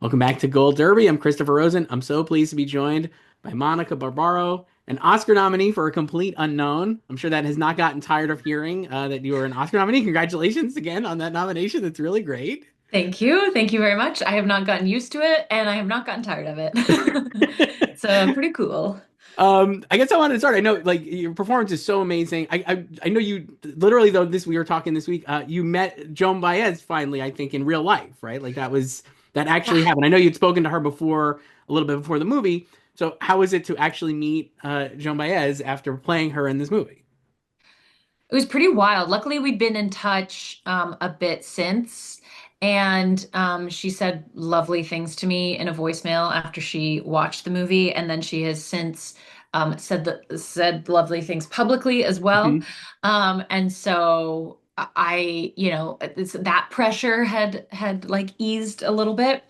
Welcome back to Gold Derby. I'm Christopher Rosen. I'm so pleased to be joined by Monica Barbaro, an Oscar nominee for A Complete Unknown. I'm sure that has not gotten tired of hearing that you are an Oscar nominee. Congratulations again on that nomination. That's really great. Thank you. Thank you very much. I have not gotten used to it and I have not gotten tired of it. It's pretty cool. I guess I wanted to start. I know like your performance is so amazing. I know you literally though this we were talking this week. You met Joan Baez finally, I think, in real life, right? Like that actually Yeah. happened. I know you'd spoken to her before a little bit before the movie. So how was it to actually meet Joan Baez after playing her in this movie? It was pretty wild. Luckily, we'd been in touch a bit since, and she said lovely things to me in a voicemail after she watched the movie, and then she has since said lovely things publicly as well. Mhm. And so that pressure had like eased a little bit.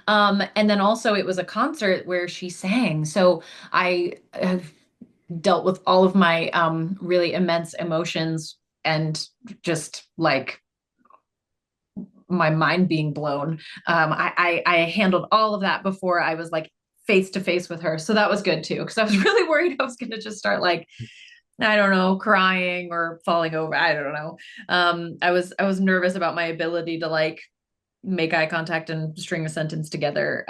And then also it was a concert where she sang, so I dealt with all of my really immense emotions and just like my mind being blown. I handled all of that before I was like face to face with her. So that was good too, because I was really worried I was going to just start like, I don't know, crying or falling over. I don't know. I was nervous about my ability to like make eye contact and string a sentence together.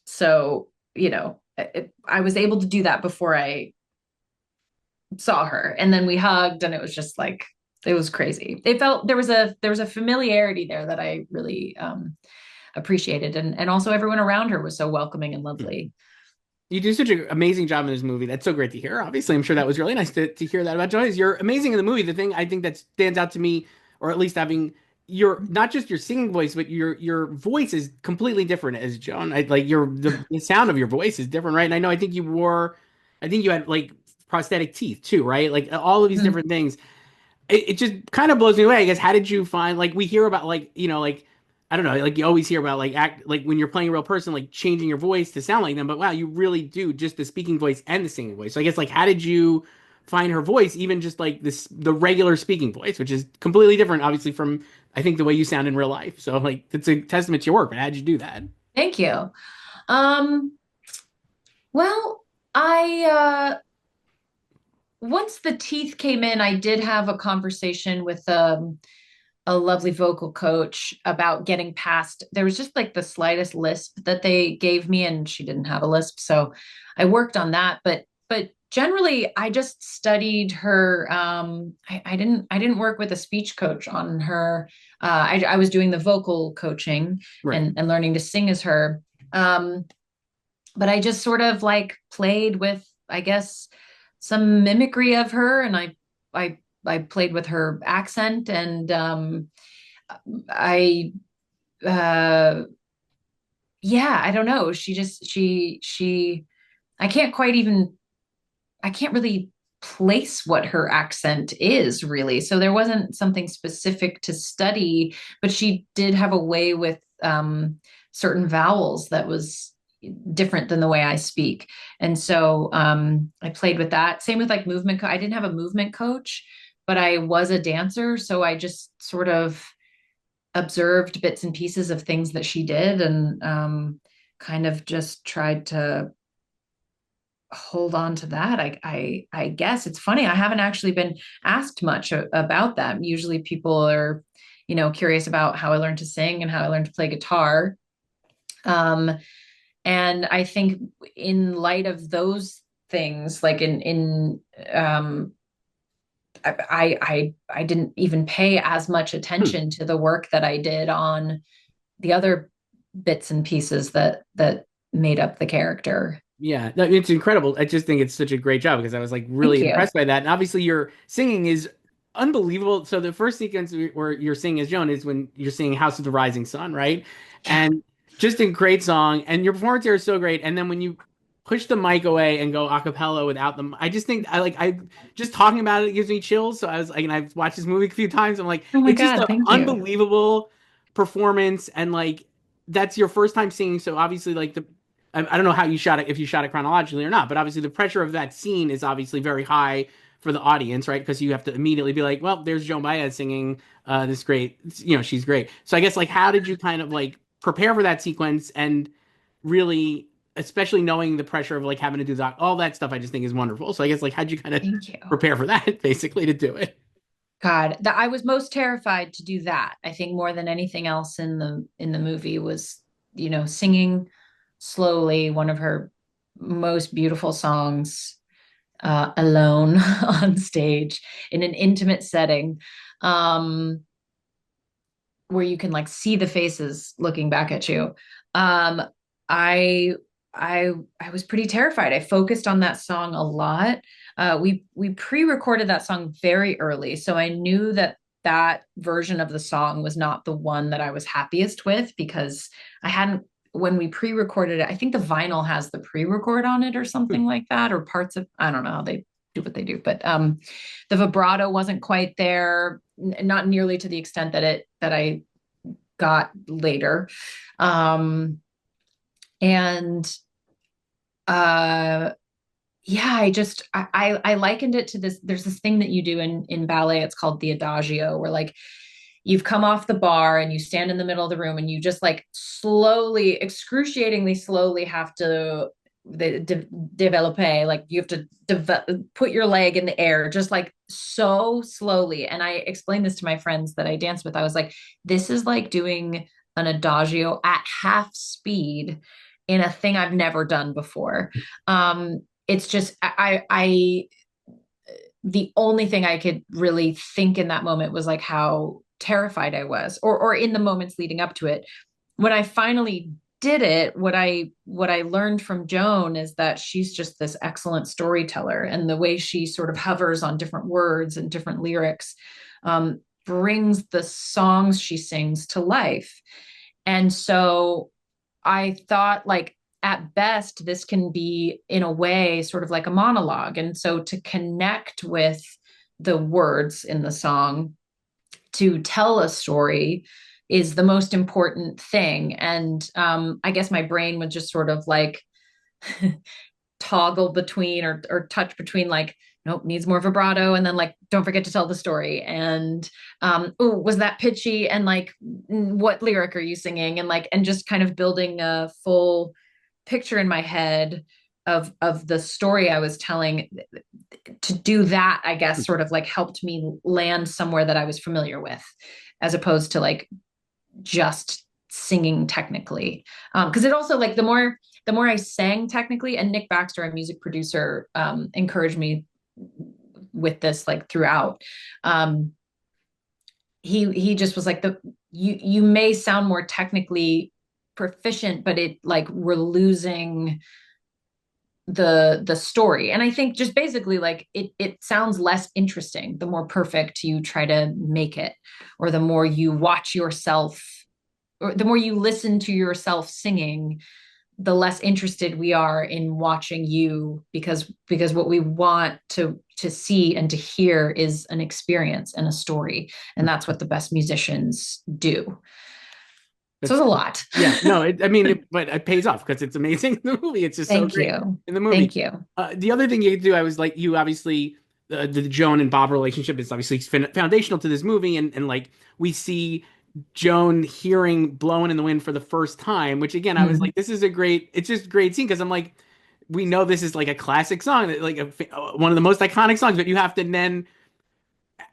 So I was able to do that before I saw her, and then we hugged, and it was just like it was crazy. It felt there was a familiarity there that I really appreciated, and also everyone around her was so welcoming and lovely. You do such an amazing job in this movie. That's so great to hear. Obviously, I'm sure that was really nice to hear that about Joyce. You're amazing in the movie. The thing I think that stands out to me, or at least having your not just your singing voice, but your voice is completely different as Joan. Like the sound of your voice is different, right? And I know I think you had like prosthetic teeth too, right? Like all of these Mhm. different things it just kind of blows me away. I guess how did you find like we hear about like like I don't know like you always hear about like act like when you're playing a real person like changing your voice to sound like them, but wow, you really do just the speaking voice and the singing voice. So I guess like how did you find her voice, even just like the regular speaking voice, which is completely different, obviously from I think the way you sound in real life. So like it's a testament to your work. But how did you do that? Thank you. Um, well, I once the teeth came in, I did have a conversation with a lovely vocal coach about getting past. There was just like the slightest lisp that they gave me, and she didn't have a lisp, so I worked on that. But generally, I just studied her. I didn't work with a speech coach on her. I was doing the vocal coaching Right. and learning to sing as her. Um, but I just sort of like played with, I guess, some mimicry of her, and I played with her accent, and I uh yeah, I don't know. She I can't quite even I can't really place what her accent is really. So there wasn't something specific to study, but she did have a way with certain vowels that was different than the way I speak. And so I played with that. Same with like I didn't have a movement coach, but I was a dancer, so I just sort of observed bits and pieces of things that she did, and kind of just tried to hold on to that. I guess it's funny. I haven't actually been asked much about that. Usually people are, curious about how I learned to sing and how I learned to play guitar. Um, and I think in light of those things, like in I didn't even pay as much Hmm. attention to the work that I did on the other bits and pieces that made up the character. Yeah, no, it's incredible. I just think it's such a great job because I was like really Thank you. impressed by that. And obviously, your singing is unbelievable. So the first sequence where you're singing as Joan is when you're singing "House of the Rising Sun," right? Yeah. And just a great song, and your performance here is so great. And then when you push the mic away and go a cappella without them, I just think I just talking about it gives me chills. So I was like, and I've watched this movie a few times. I'm like, Oh my it's just God, an thank you. unbelievable performance, and like that's your first time singing. So obviously, like I don't know how you shot it, if you shot it chronologically or not, but obviously the pressure of that scene is obviously very high for the audience, right? Because you have to immediately be like, well, there's Joan Baez singing this great, she's great. So I guess like, how did you kind of like prepare for that sequence and really, especially knowing the pressure of like having to do that, all that stuff I just think is wonderful. So I guess like how'd you kind of Thank you. prepare for that basically to do it? God, that I was most terrified to do that. I think more than anything else in the movie was, singing slowly one of her most beautiful songs alone on stage in an intimate setting, um, where you can like see the faces looking back at you. Um, I I was pretty terrified. I focused on that song a lot. We pre-recorded that song very early, so I knew that that version of the song was not the one that I was happiest with because I hadn't when we pre-recorded it. I think the vinyl has the pre-record on it or something like that, or parts of I don't know how they do what they do, but the vibrato wasn't quite there, not nearly to the extent that I got later. Um, and uh yeah, I likened it to this. There's this thing that you do in ballet. It's called the adagio, where like you've come off the bar and you stand in the middle of the room and you just like slowly, excruciatingly slowly have to develop, like you have to put your leg in the air just like so slowly. And I explained this to my friends that I danced with. I was like, this is like doing an adagio at half speed in a thing I've never done before. It's just the only thing I could really think in that moment was like how terrified I was, or in the moments leading up to it. When I finally did it, what I learned from Joan is that she's just this excellent storyteller, and the way she sort of hovers on different words and different lyrics brings the songs she sings to life. And so I thought, like, at best, this can be, in a way, sort of like a monologue. And so to connect with the words in the song, to tell a story, is the most important thing. And I guess my brain would just sort of like toggle between or touch between like, nope, needs more vibrato, and then like, don't forget to tell the story, and oh, was that pitchy, and like, what lyric are you singing, and like, and just kind of building a full picture in my head of the story I was telling. To do that, I guess, sort of like helped me land somewhere that I was familiar with, as opposed to like just singing technically. Because it also, like, the more I sang technically, and Nick Baxter, a music producer, encouraged me with this like throughout. He just was like, you may sound more technically proficient, but it like we're losing the story. And I think just basically like it sounds less interesting the more perfect you try to make it, or the more you watch yourself, or the more you listen to yourself singing, the less interested we are in watching you, because what we want to see and to hear is an experience and a story, and that's what the best musicians do. So That's it's a lot. yeah, no, I mean, but it pays off because it's amazing in the movie. It's just so Thank great you. in the movie. Thank you. The other thing you could do, I was like, you obviously, the Joan and Bob relationship is obviously foundational to this movie, and like we see Joan hearing "Blowing in the Wind" for the first time, which again, I was Mm. like, this is a great, it's just a great scene because I'm like, we know this is like a classic song, like one of the most iconic songs, but you have to then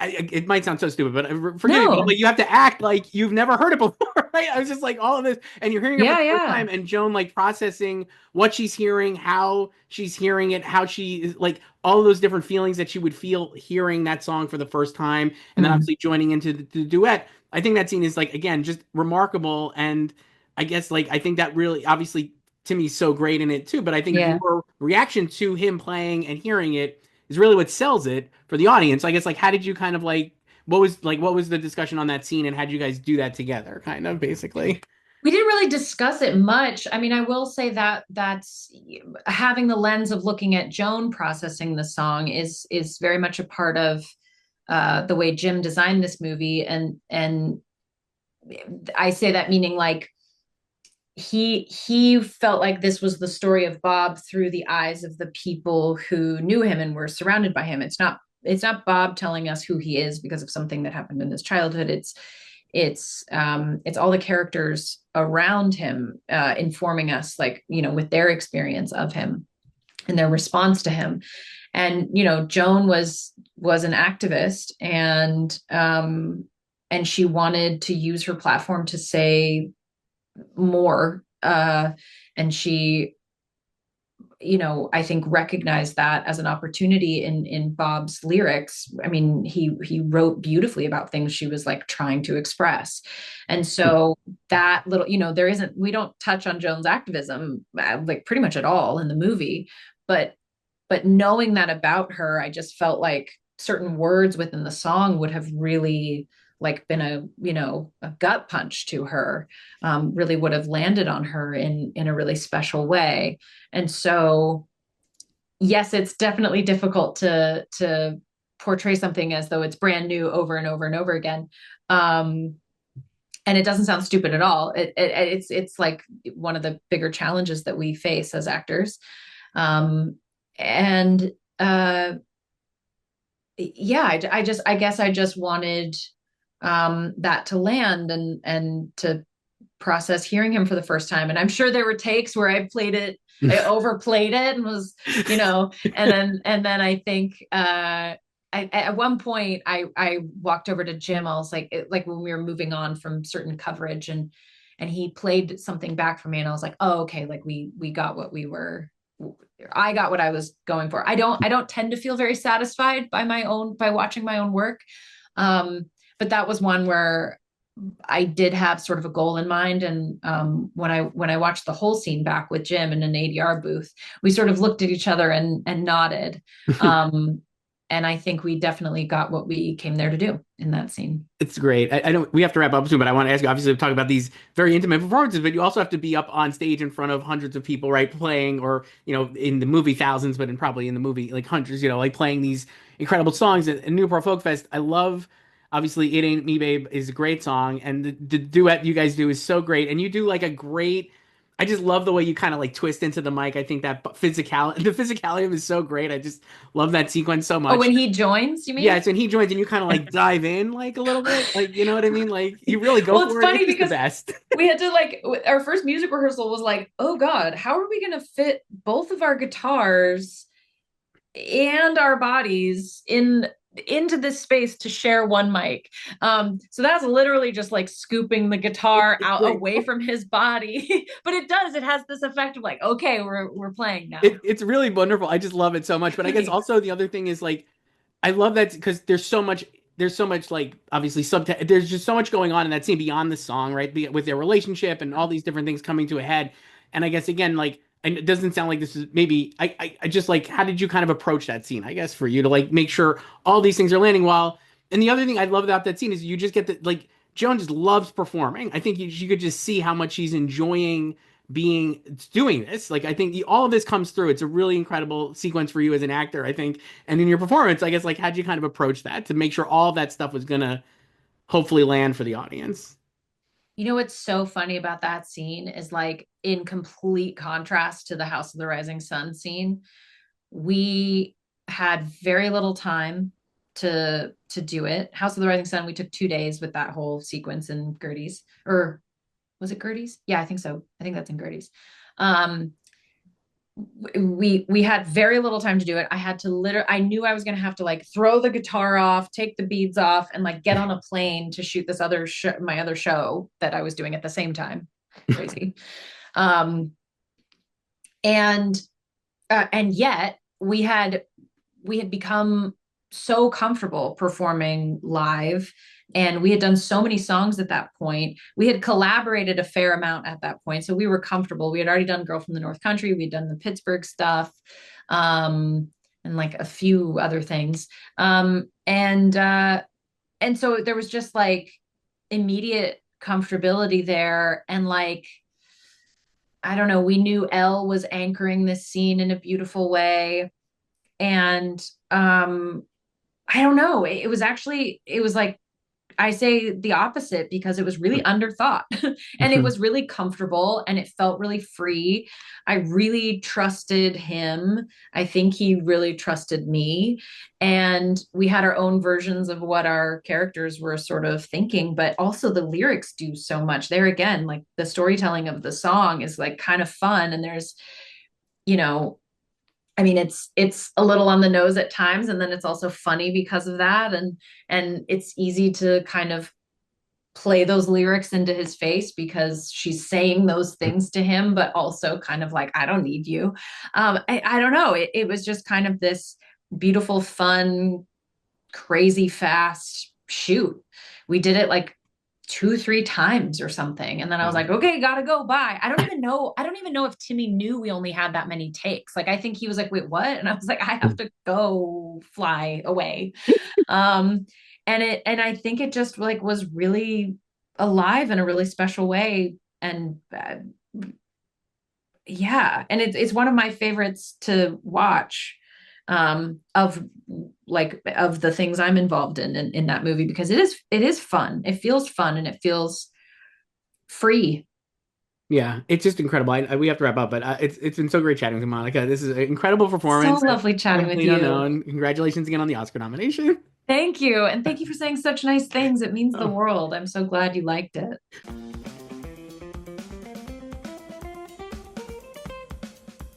it might sound so stupid, but forgive me, but No. like you have to act like you've never heard it before, right? I was just like all of this, and you're hearing it for Yeah, the first yeah. time, and Joan like processing what she's hearing, how she's hearing it, how she is like all of those different feelings that she would feel hearing that song for the first time, and then Mm. obviously joining into the duet. I think that scene is like again just remarkable, and I guess like I think that really obviously Timmy's so great in it too, but I think Yeah. your reaction to him playing and hearing it is really what sells it for the audience. I guess like how did you kind of what was the discussion on that scene and how did you guys do that together kind of basically? We didn't really discuss it much. I mean, I will say that that's having the lens of looking at Joan processing the song is very much a part of the way Jim designed this movie, and I say that meaning like he felt like this was the story of Bob through the eyes of the people who knew him and were surrounded by him. It's not Bob telling us who he is because of something that happened in his childhood. It's all the characters around him informing us, like, with their experience of him and their response to him. And Joan was an activist, and she wanted to use her platform to say more, and she, I think recognized that as an opportunity in Bob's lyrics. I mean, he wrote beautifully about things she was like trying to express. And so that little, we don't touch on Joan's activism like pretty much at all in the movie, but knowing that about her, I just felt like certain words within the song would have really like been a gut punch to her, really would have landed on her in a really special way. And so, yes, it's definitely difficult to portray something as though it's brand new over and over and over again. And it doesn't sound stupid at all. It's like one of the bigger challenges that we face as actors. And yeah, I guess I just wanted that to land and to process hearing him for the first time. And I'm sure there were takes where I overplayed it and was, and then I think at one point I walked over to Jim. I was like when we were moving on from certain coverage, and he played something back for me, and I was like, oh, okay, like we got what we were. I got what I was going for. I don't tend to feel very satisfied by watching my own work. But that was one where I did have sort of a goal in mind. And when I watched the whole scene back with Jim in an ADR booth, we sort of looked at each other and nodded. And I think we definitely got what we came there to do in that scene. It's great. I don't. We have to wrap up soon, but I want to ask you. Obviously, we talk about these very intimate performances, but you also have to be up on stage in front of hundreds of people, right? Playing, or in the movie thousands, but probably in the movie like hundreds. Like playing these incredible songs at Newport Folk Fest. I love. Obviously, "It Ain't Me, Babe" is a great song, and the duet you guys do is so great. And you do like a great. I just love the way you kind of like twist into the mic. I think that the physicality of it is so great. I just love that sequence so Oh, much. when he joins, you Yeah, mean? it's when he joins and you kind of like dive in like a little bit, like you know what I mean? Like you really go Well, it's for it. It's funny just the because best. we had to like our first music rehearsal was like, oh God, how are we going to fit both of our guitars and our bodies into this space to share one mic? So that's literally just like scooping the guitar It's out great. away from his body. But it has this effect of like, okay, we're playing now. It's really wonderful. I just love it so much. But I guess Thanks. also the other thing is like I love that because there's so much like obviously there's just so much going on in that scene beyond the song, right? With their relationship and all these different things coming to a head. And I guess again, like and it doesn't sound like this is maybe I just like how did you kind of approach that scene, I guess, for you to like make sure all these things are landing while and the other thing I love about that scene is you just get the like Joan just loves performing. I think you could just see how much she's enjoying being doing this. Like I think all of this comes through. It's a really incredible sequence for you as an actor, I think. And in your performance, I guess like how'd you kind of approach that to make sure all of that stuff was gonna hopefully land for the audience? What's so funny about that scene is like in complete contrast to the House of the Rising Sun scene, we had very little time to do it. House of the Rising Sun, we took 2 days with that whole sequence in Gertie's, or was it Gertie's? Yeah, I think so. I think that's in Gertie's. Um, we had very little time to do it. I knew I was going to have to like throw the guitar off, take the beads off, and like get on a plane to shoot this my other show that I was doing at the same time. Crazy. Um, and yet we had become so comfortable performing live, and we had done so many songs at that point. We had collaborated a fair amount at that point, so we were comfortable. We had already done Girl from the North Country, we'd done the Pittsburgh stuff, and like a few other things. And so there was just like immediate comfortability there, and like, I don't know, we knew Elle was anchoring this scene in a beautiful way. And I don't know, it was like I say the opposite because it was really underthought and it was really comfortable and it felt really free. I really trusted him. I think he really trusted me. And we had our own versions of what our characters were sort of thinking, but also the lyrics do so much. There again, like the storytelling of the song is like kind of fun. And there's, you know, I mean, it's a little on the nose at times, and then it's also funny because of that, and it's easy to kind of play those lyrics into his face because she's saying those things to him, but also kind of like, I don't need you. I don't know. It was just kind of this beautiful, fun, crazy fast shoot. We did it like 2, 3 times or something. And then I was Wow. like, okay, gotta go. Bye. I don't even know. I don't even know if Timmy knew we only had that many takes. Like, I think he was like, wait, what? And I was like, I have to go fly away. Um, and I think it just like was really alive in a really special way. And yeah, and it's one of my favorites to watch of like of the things I'm involved in that movie because it is fun. It feels fun and it feels free. Yeah, it's just incredible. We have to wrap up, but it's been so great chatting with Monica. This is an incredible So performance. lovely chatting with Complete you. unknown. Congratulations again on the Oscar nomination. Thank you. And thank you for saying such nice things. It means the world. I'm so glad you liked it.